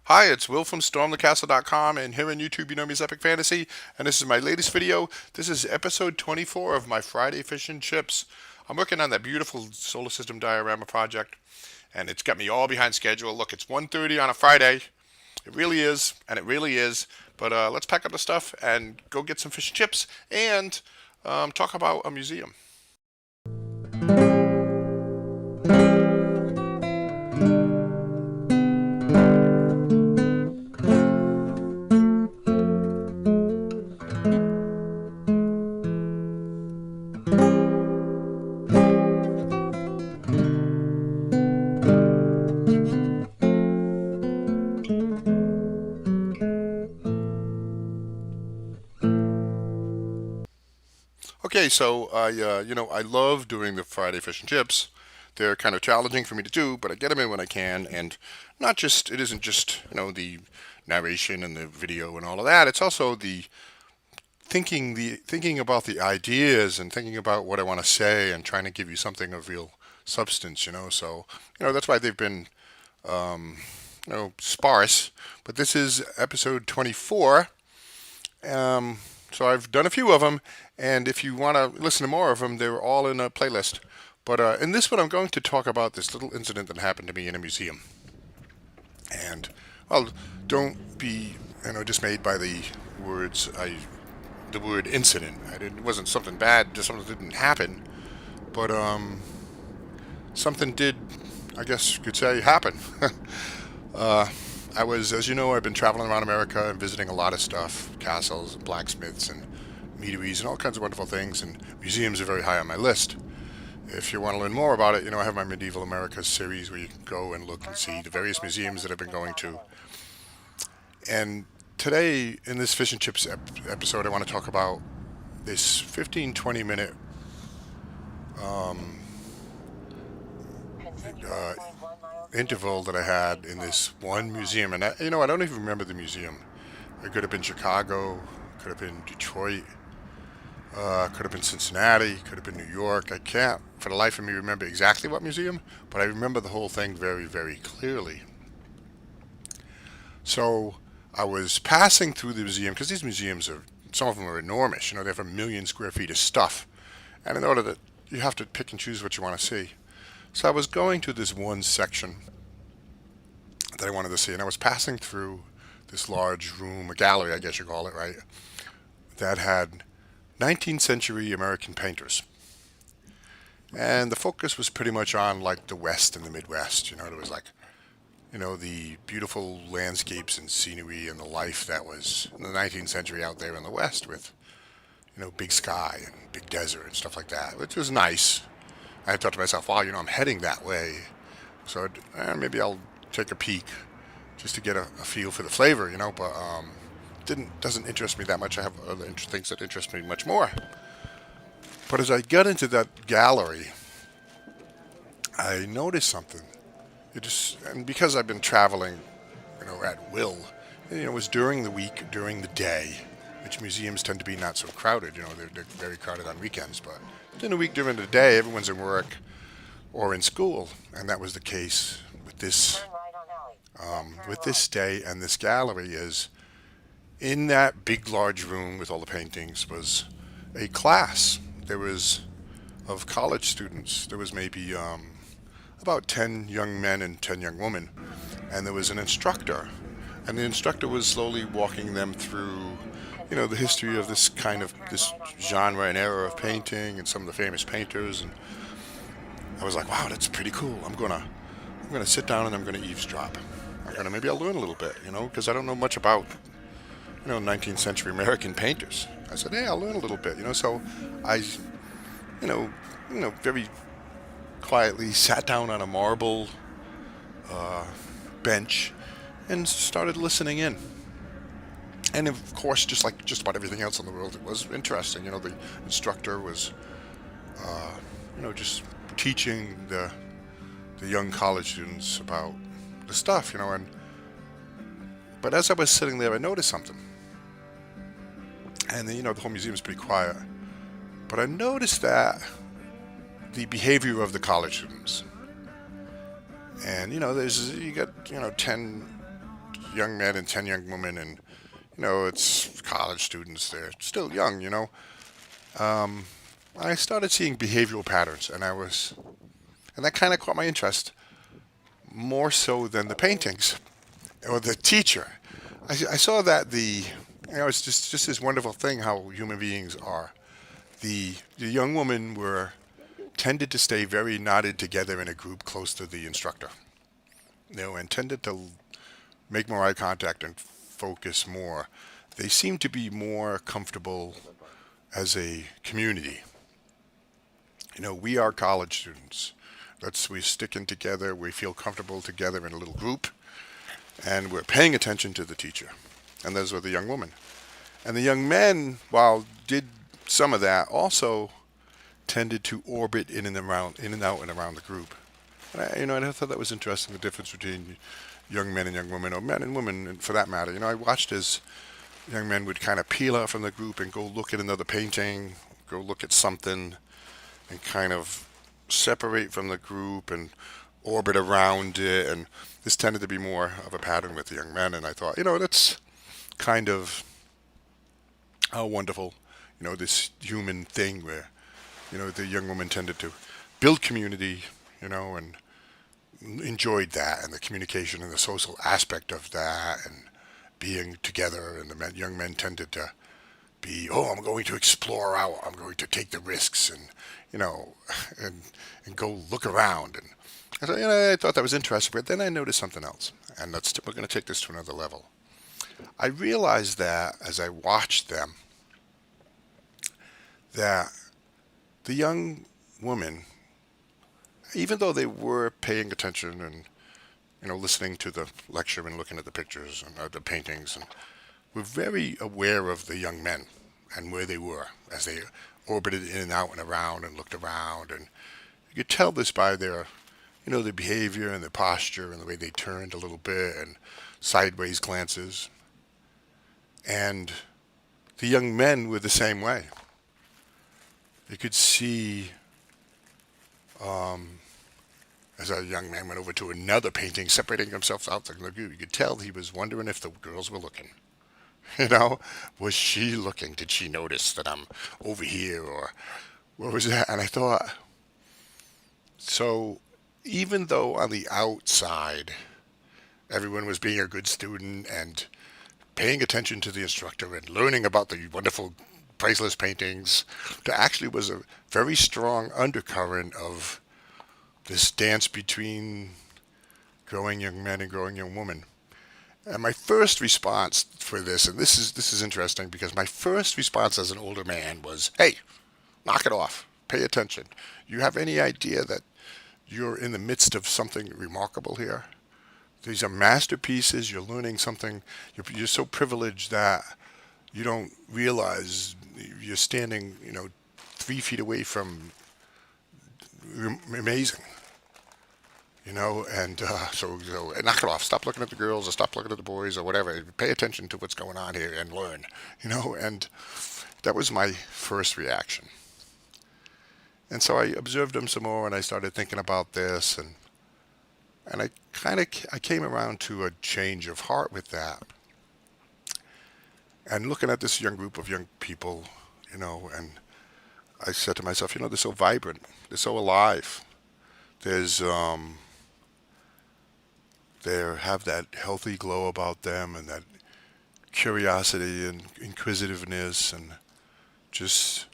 Hi, it's Will from StormTheCastle.com, and here on YouTube you know me as Epic Fantasy, and this is my latest video. This is episode 24 of my Friday Fish and Chips. I'm working on that beautiful solar system diorama project, and it's got me all behind schedule. Look, it's 1:30 on a Friday. It really is, and it really is. But let's pack up the stuff and go get some fish and chips and talk about a museum. Okay, so I love doing the Friday fish and chips. They're kind of challenging for me to do, but I get them in when I can, and not just it isn't just the narration and the video and all of that. It's also the thinking about the ideas and thinking about what I want to say and trying to give you something of real substance. So that's why they've been sparse. But this is episode 24. So I've done a few of them, and if you want to listen to more of them, they're all in a playlist. But in this one, I'm going to talk about this little incident that happened to me in a museum. And well, don't be dismayed by the words. The word incident. It wasn't something bad. Just something that didn't happen. But something did. I guess you could say happen. uh, I was, as you know, I've been traveling around America and visiting a lot of stuff, castles, and blacksmiths, and meaderies, and all kinds of wonderful things. And museums are very high on my list. If you want to learn more about it, I have my Medieval Americas series where you can go and look and see the various museums that I've been going to. And today, in this Fish and Chips episode, I want to talk about this 15-20 minute um, uh, interval that I had in this one museum. And I don't even remember the museum. It could have been Chicago, could have been Detroit, could have been Cincinnati, could have been New York. I can't, for the life of me, remember exactly what museum, but I remember the whole thing very, very clearly. So I was passing through the museum because these museums are, some of them are enormous. They have 1 million square feet of stuff, and in order that you have to pick and choose what you want to see. So I was going to this one section that I wanted to see, and I was passing through this large room, a gallery, I guess you call it, right? That had 19th century American painters. And the focus was pretty much on like the West and the Midwest. There was like, the beautiful landscapes and scenery and the life that was in the 19th century out there in the West with, big sky and big desert and stuff like that, which was nice. I thought to myself, wow, I'm heading that way. So maybe I'll take a peek just to get a feel for the flavor, but doesn't interest me that much. I have other things that interest me much more. But as I got into that gallery, I noticed something. And because I've been traveling, at will, it was during the week, during the day, which museums tend to be not so crowded. They're very crowded on weekends, but in the week during the day, everyone's in work or in school, and that was the case with this day and this gallery. Is in that big large room with all the paintings was a class. There was of college students. There was maybe about 10 young men and 10 young women, and there was an instructor, and the instructor was slowly walking them through the history of this genre and era of painting and some of the famous painters. And I was like, wow, that's pretty cool. I'm gonna sit down and I'm gonna eavesdrop. Maybe I'll learn a little bit, because I don't know much about 19th century American painters. I said, hey, I'll learn a little bit. So I very quietly sat down on a marble bench and started listening in. And of course, just like just about everything else in the world, it was interesting. The instructor was, just teaching the young college students about the stuff, but as I was sitting there, I noticed something. And the whole museum is pretty quiet. But I noticed that the behavior of the college students. And you got 10 young men and 10 young women, and it's college students. They're still young. I started seeing behavioral patterns, and that kind of caught my interest more so than the paintings or the teacher. I saw that it's just this wonderful thing how human beings are. The young women were tended to stay very knotted together in a group close to the instructor, and tended to make more eye contact and focus more. They seem to be more comfortable as a community. We are college students. We're sticking together. We feel comfortable together in a little group, and we're paying attention to the teacher. And those were the young women. And the young men, while did some of that, also tended to orbit in and out and around the group. And I thought that was interesting, the difference between young men and young women, or men and women for that matter. I watched as young men would kind of peel out from the group and go look at another painting, go look at something, and kind of separate from the group and orbit around it. And this tended to be more of a pattern with the young men. And I thought, that's kind of wonderful, this human thing where, the young woman tended to build community, and enjoyed that and the communication and the social aspect of that and being together. And the young men tended to be, oh, I'm going to explore out. I'm going to take the risks and, and go look around. And I thought that was interesting. But then I noticed something else. And we're going to take this to another level. I realized that as I watched them, that the young women, even though they were paying attention and listening to the lecture and looking at the pictures and the paintings, and were very aware of the young men and where they were as they orbited in and out and around and looked around, and you could tell this by their behavior and their posture and the way they turned a little bit and sideways glances, and the young men were the same way. You could see as a young man went over to another painting, separating himself out from the group, you could tell he was wondering if the girls were looking. Was she looking? Did she notice that I'm over here, or what was that? And I thought, so even though on the outside everyone was being a good student and paying attention to the instructor and learning about the wonderful priceless paintings, there actually was a very strong undercurrent of this dance between growing young men and growing young women. And my first response for this, and this is interesting because my first response as an older man was, "Hey, knock it off. Pay attention. You have any idea that you're in the midst of something remarkable here? These are masterpieces. You're learning something. You're so privileged that you don't realize you're standing, 3 feet away from amazing." And so knock it off. Stop looking at the girls or stop looking at the boys or whatever. Pay attention to what's going on here and learn, and that was my first reaction. And so I observed them some more and I started thinking about this, and I came around to a change of heart with that. And looking at this young group of young people, and I said to myself, they're so vibrant, they're so alive. There's they have that healthy glow about them and that curiosity and inquisitiveness, and just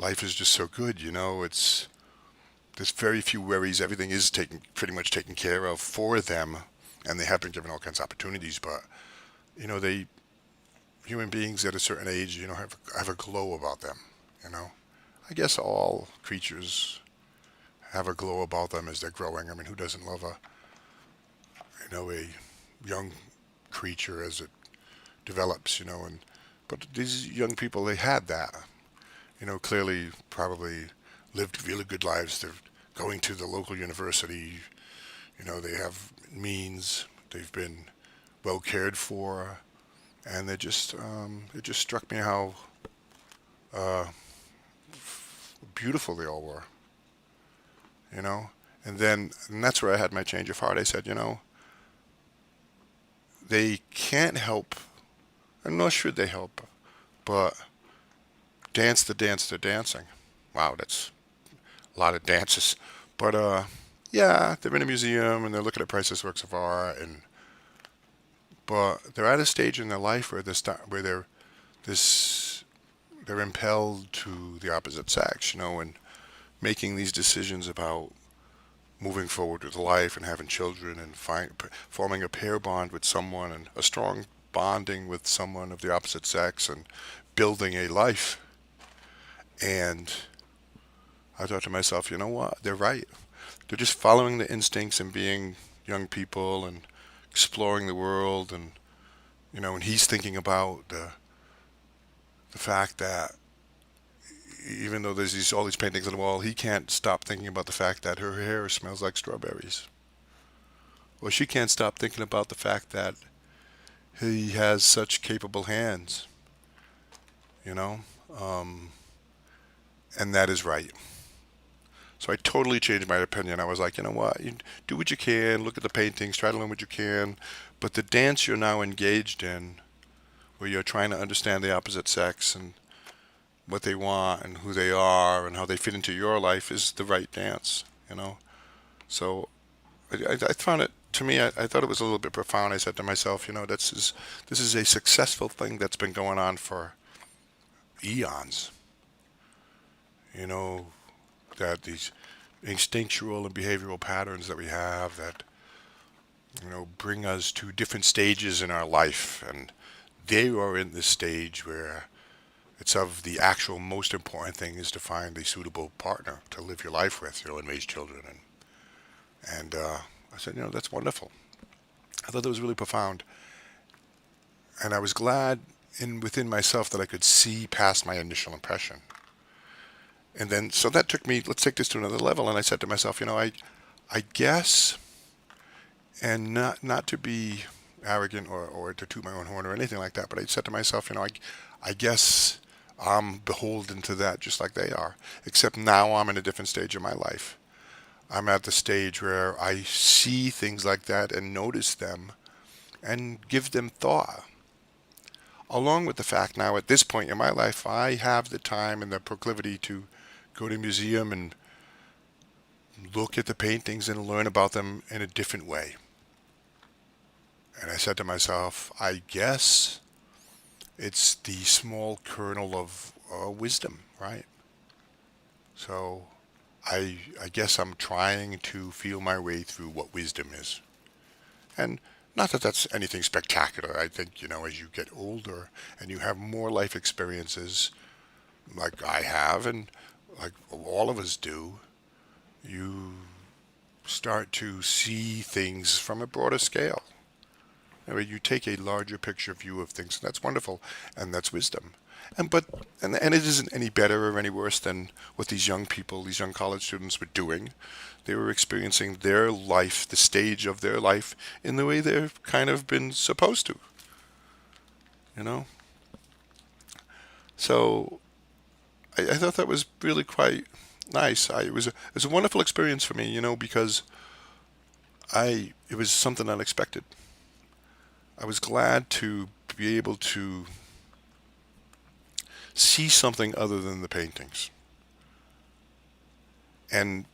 life is just so good. There's very few worries. Everything is pretty much taken care of for them, and they have been given all kinds of opportunities. But they human beings at a certain age, have a glow about them. I guess all creatures have a glow about them as they're growing. I mean, who doesn't love a young creature as it develops, and but these young people, they had that, clearly probably lived really good lives. They're going to the local university, they have means, they've been well cared for, and it just struck me how uh, beautiful they all were, you know. And that's where I had my change of heart. I said, they can't help, and nor should they help, but dance the dance they're dancing. Wow, that's a lot of dances. But yeah, they're in a museum and they're looking at priceless works of art, and but they're at a stage in their life where they're this they're impelled to the opposite sex, and making these decisions about moving forward with life and having children and forming a pair bond with someone and a strong bonding with someone of the opposite sex and building a life. And I thought to myself, you know what? They're right. They're just following the instincts and being young people and exploring the world. And he's thinking about the fact that even though there's all these paintings on the wall, he can't stop thinking about the fact that her hair smells like strawberries. Or she can't stop thinking about the fact that he has such capable hands, you know? Um, and that is right. So I totally changed my opinion. I was like, you know what? You do what you can, look at the paintings, try to learn what you can. But the dance you're now engaged in, where you're trying to understand the opposite sex and what they want and who they are and how they fit into your life, is the right dance. So I found it, to me, I thought it was a little bit profound. I said to myself, this is a successful thing that's been going on for eons. You know, that these instinctual and behavioral patterns that we have that bring us to different stages in our life, and they are in this stage where it's of the actual most important thing is to find a suitable partner to live your life with, and raise children. And I said, that's wonderful. I thought that was really profound, and I was glad within myself that I could see past my initial impression. And then, so that took me, let's take this to another level. And I said to myself, I guess, and not to be arrogant or to toot my own horn or anything like that, but I said to myself, I guess I'm beholden to that just like they are. Except now I'm in a different stage of my life. I'm at the stage where I see things like that and notice them and give them thought. Along with the fact now, at this point in my life, I have the time and the proclivity to go to a museum and look at the paintings and learn about them in a different way. And I said to myself, I guess it's the small kernel of wisdom, right? So I guess I'm trying to feel my way through what wisdom is. And not that that's anything spectacular. I think, as you get older and you have more life experiences like I have and like all of us do, you start to see things from a broader scale. I mean, you take a larger picture view of things, and that's wonderful, and that's wisdom. And it isn't any better or any worse than what these young people, these young college students were doing. They were experiencing their life, the stage of their life, in the way they've kind of been supposed to, you know? So I thought that was really quite nice. It was a wonderful experience for me, because it was something unexpected. I was glad to be able to see something other than the paintings. And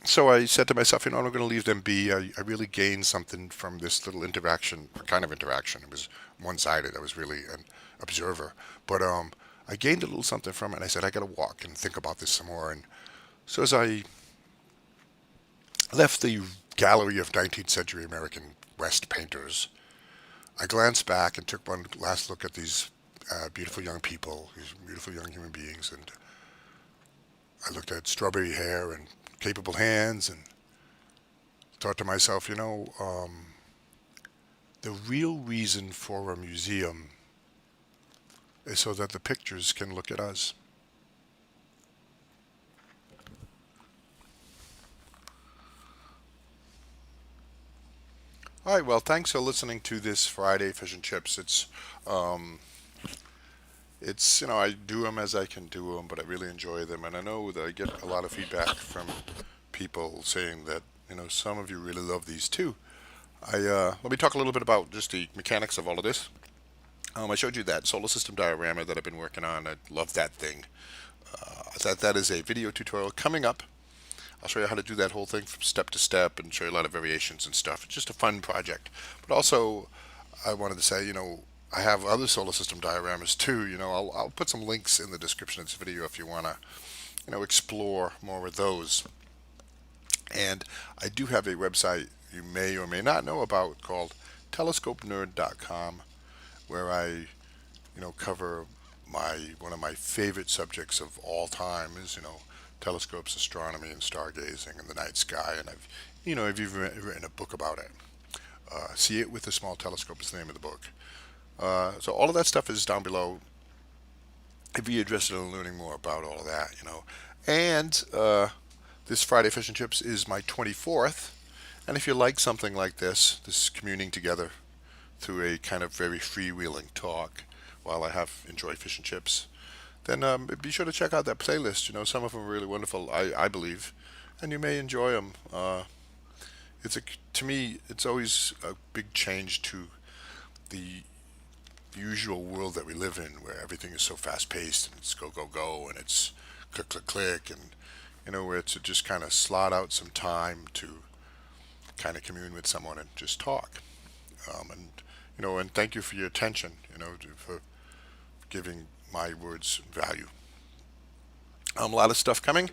so I said to myself, I'm not going to leave them be. I really gained something from this little interaction, kind of interaction. It was one-sided. I was really an observer. But I gained a little something from it. And I said, I got to walk and think about this some more. And so as I left the gallery of 19th century American West painters, I glanced back and took one last look at these beautiful young people, these beautiful young human beings, and I looked at strawberry hair and capable hands, and thought to myself, the real reason for a museum is so that the pictures can look at us. All right, well, thanks for listening to this Friday Fish and Chips. Um, I do them as I can do them, but I really enjoy them, and I know that I get a lot of feedback from people saying that some of you really love these too. Let me talk a little bit about just the mechanics of all of this. I showed you that solar system diorama that I've been working on. I love that thing. That is a video tutorial coming up. I'll show you how to do that whole thing from step to step and show you a lot of variations and stuff. It's just a fun project. But also, I wanted to say, I have other solar system dioramas too. I'll put some links in the description of this video if you want to, explore more of those. And I do have a website you may or may not know about called telescopenerd.com, where I, cover one of my favorite subjects of all time is, telescopes, astronomy, and stargazing in the night sky. And I've even written a book about it. See It with a Small Telescope is the name of the book. So all of that stuff is down below if you're interested in learning more about all of that. And this Friday Fish and Chips is my 24th. And if you like something like this communing together through a kind of very freewheeling talk while I have enjoyed fish and chips, then be sure to check out that playlist. Some of them are really wonderful, I believe, and you may enjoy them. To me, it's always a big change to the usual world that we live in, where everything is so fast paced and it's go go go and it's click click click, and where to just kind of slot out some time to kind of commune with someone and just talk. And thank you for your attention. For giving my words value. A lot of stuff coming.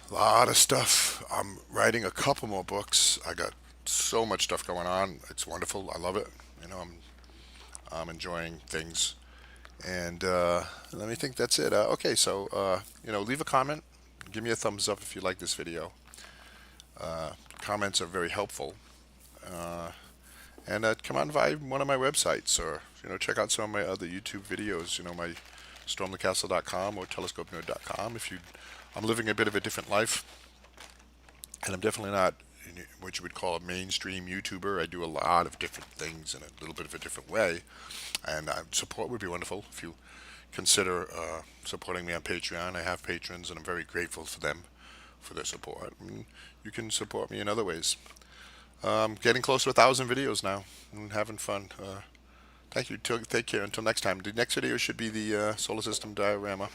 A lot of stuff. I'm writing a couple more books. I got so much stuff going on. It's wonderful. I love it. I'm enjoying things. And let me think that's it. Okay, so leave a comment. Give me a thumbs up if you like this video. Comments are very helpful. And come on by one of my websites, or check out some of my other YouTube videos. My stormthecastle.com or telescopenerd.com. I'm living a bit of a different life, and I'm definitely not what you would call a mainstream YouTuber. I do a lot of different things in a little bit of a different way, and support would be wonderful if you consider supporting me on Patreon. I have patrons, and I'm very grateful for them for their support. And you can support me in other ways. Getting close to 1,000 videos now and having fun. Thank you. Take care. Until next time. The next video should be the solar system diorama.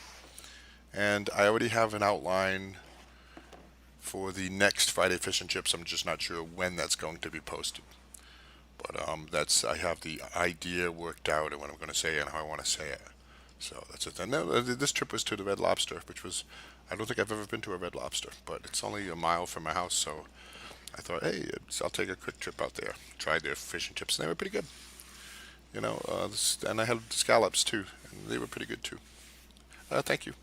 And I already have an outline for the next Friday Fish and Chips. I'm just not sure when that's going to be posted. But I have the idea worked out and what I'm going to say and how I want to say it. So that's it. And this trip was to the Red Lobster, I don't think I've ever been to a Red Lobster, but it's only a mile from my house, so I thought, hey, I'll take a quick trip out there. Tried their fish and chips, and they were pretty good. And I had scallops too, and they were pretty good too. Thank you.